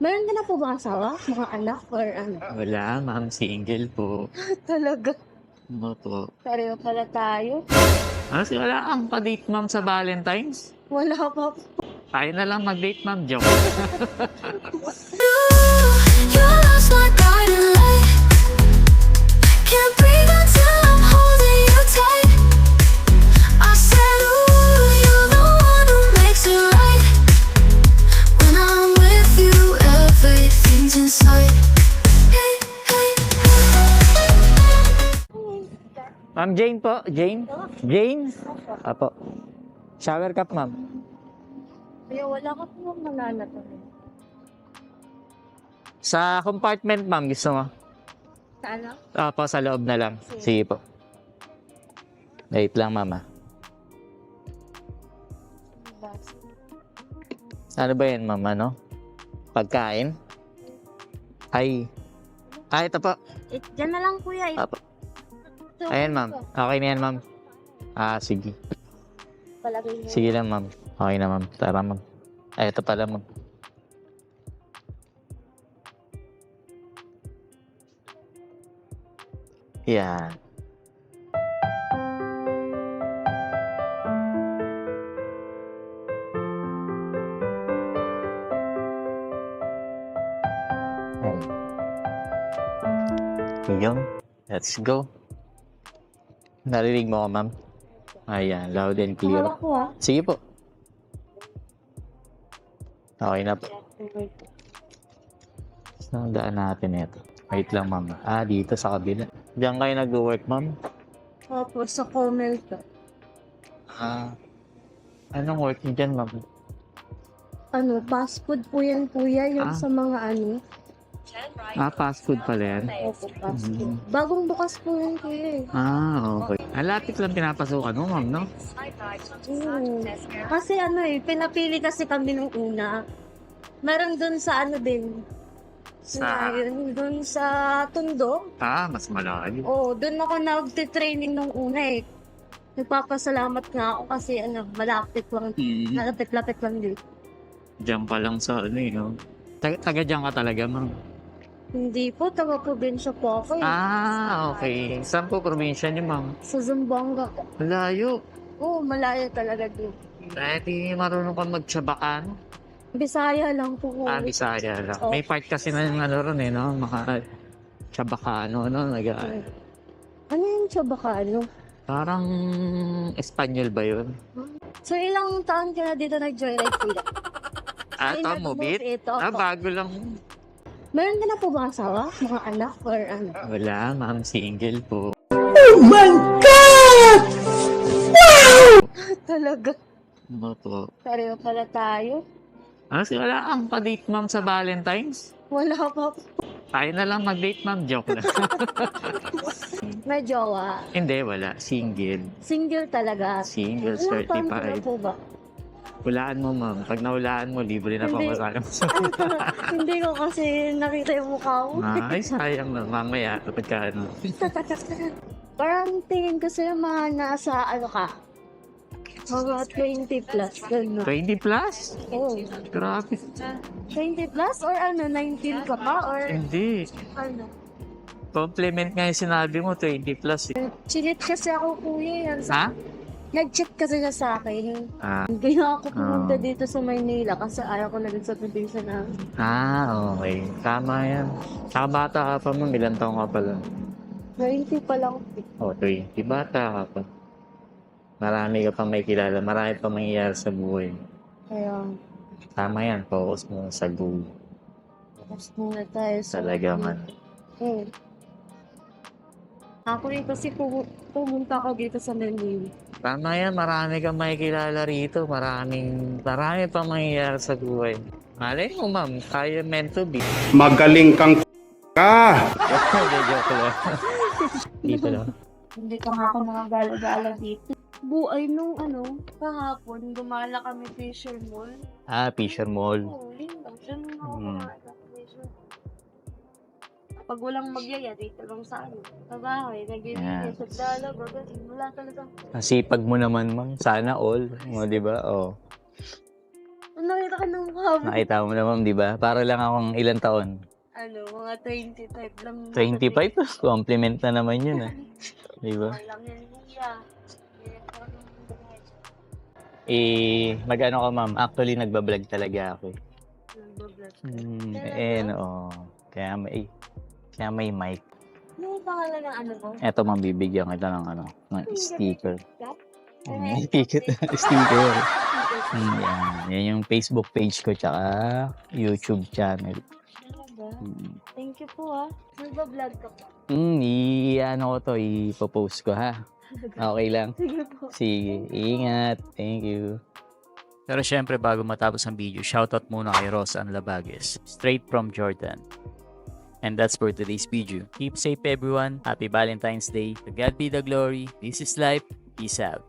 Meron ka na po bang asawa? Mga anak or ano? Wala, ma'am. Single po. Talaga. Ano po? Pareho pala tayo. Kasi wala kang pa-date, ma'am, sa Valentine's. Wala pa po. Tayo na lang mag-date, ma'am. Joke. You're lost like guiding light. Can't breathe until I'm holding you tight. I said, ooh, you're the one who makes it right. When I'm with you, everything's inside. Hey, hey, Ma'am Jane po. Jane? Jane? Apo. Shower cup, ma'am. Kaya wala ka po malalata. Sa compartment, ma'am. Gusto mo? Sa ano? Apo, sa loob na lang. Sige po. Wait lang, mama. Ano ba yan, ma'am? Ano? Pagkain? Ay. Ay, ito po. Diyan na lang kuya. Apo. Ayan, ma'am. Okay na yan, ma'am. Sige. Palagay mo. Sige lang, ma'am. Okay na, ma'am. Tara, ma'am. Ay, ito pala, ma'am. Yan. Yung, let's go. Narinig mo ko, ma'am? Ayan, loud and clear. Hawak ko ah. Sige po. Okay na po. Saan daan natin ito? Wait lang, ma'am. Dito sa kabila. Diyan kayo nag-work, ma'am? Opo, sa Comel ka. Anong work niyo dyan, ma'am? Ano, fast food po yan kuya. Yung sa mga ano. Fast food pala yan. Opo, fast food. Bagong bukas po yan kuya eh. Okay. Lapit lang pinapasukan mo, ma'am, no? Kasi ano eh, pinapili kasi kami nung una. Meron dun sa ano din. Yun, dun sa Tondo. Mas malayo. Oo, dun ako nag-training nung una eh. Nagpapasalamat nga ako kasi ano, malapit lang. Malapit-lapit lang din. Diyan pa lang sa ano, no? Taga diyan ka talaga, ma'am? Hindi po, taga-probinsya po ako eh. Okay. Saan po probinsya niyo, ma'am? Sa Zamboanga. Malayo. Oo, malayo talaga din. Di marunong ka magtsabakan. Bisaya lang po ko. Bisaya lang. Oh. May part kasi na yung ano ron eh, no? Mga tsabakano, no? Ano yung tsabakano? Parang Espanyol ba yun? So, ilang taon ka na dito nag-joyride kuya? Tamo, bit? Ito. Bago lang. Meron ka na po bang asawa? Mga anak or ano? Wala, ma'am. Single po. Talaga. Ano po? Pareho pala tayo. Kasi wala kang pa-date, ma'am, sa Valentine's. Wala pa po. Tayo na lang mag-date, ma'am. Joke lang. May jowa. Hindi, wala. Single. Single talaga. Single, Ilang taon ka na 35. po ba? Hulaan mo, ma'am. Pag nahulaan mo, libre na Hindi. pamasahe mo sa Hindi ko kasi nakita yung mukha mo. Ay, sayang na. Mamaya, kapag ka ano. Parang tingin ko sa'yo mga nasa ano ka? Mga 20 plus. Gano'n. 20 plus? Oh. Grabe. 20 plus or ano, 19 ka pa? Or Hindi. ano? Compliment nga yung sinabi mo, 20 plus. Chinit kasi ako kuya. Ha? Nag-chat kasi siya sa akin. Kaya ako pumunta dito sa Maynila kasi ayaw ko na din sa probinsya na. Okay. Tama yan. Saka bata ka pa, ma'am. Ilang taong ka pala? 20 pa lang. 20. Bata ka pa. Marami ka pa may kilala. Marami pa mangyayari sa buhay. Kaya, Tama yan. Focus mo sa goal. tapos muna tayo sa... Talaga man. Ako rin kasi pumunta ako dito sa Manila. Tama yan. Marami kang may kilala rito. Marami pa mangyayari sa buhay. Malay mo, ma'am. Tayo meant to be. Magaling kang ka. Joke lang. Dito lang. Hindi ka nga ako nakagala-gala dito. Buay nung ano, kahapon, gumala kami Fisher Mall. Fisher Mall. Oo, yun lang. Diyan lang ako gumala Fisher Mall. Pag walang magyaya, dito lang sa ano. Sa bahay, nag-ibigay, sa dalaga, ganun. Wala talaga. Nasipag mo naman, ma'am. Sana all. O, di ba? Nakita ka ng mukha mo. Nakita mo na, ma'am, di ba? Para lang akong ilang taon. Ano, mga 25 lang. 25? Compliment na naman yun, ah. Di ba? Walang yan, Kuya. Mag-ano ka, ma'am? Actually, nagbablog talaga ako. Nagbablog. Oo. Kaya may mic. Ano yung pangalan ng ano mo? Eto, ma'am, bibigyan kita ng sticker. Ay, Sticker. Yan yung Facebook page ko tsaka YouTube channel. Talaga? Thank you po ah. Nagbablog ka pa. Ipopost ko, ha? Okay lang. Sige po. Sige, ingat. Thank you. Pero syempre, bago matapos ang video, shoutout muna kay Rosa Anlabagues, straight from Jordan. And that's for today's video. Keep safe, everyone. Happy Valentine's Day. To God be the glory. This is life. Peace out.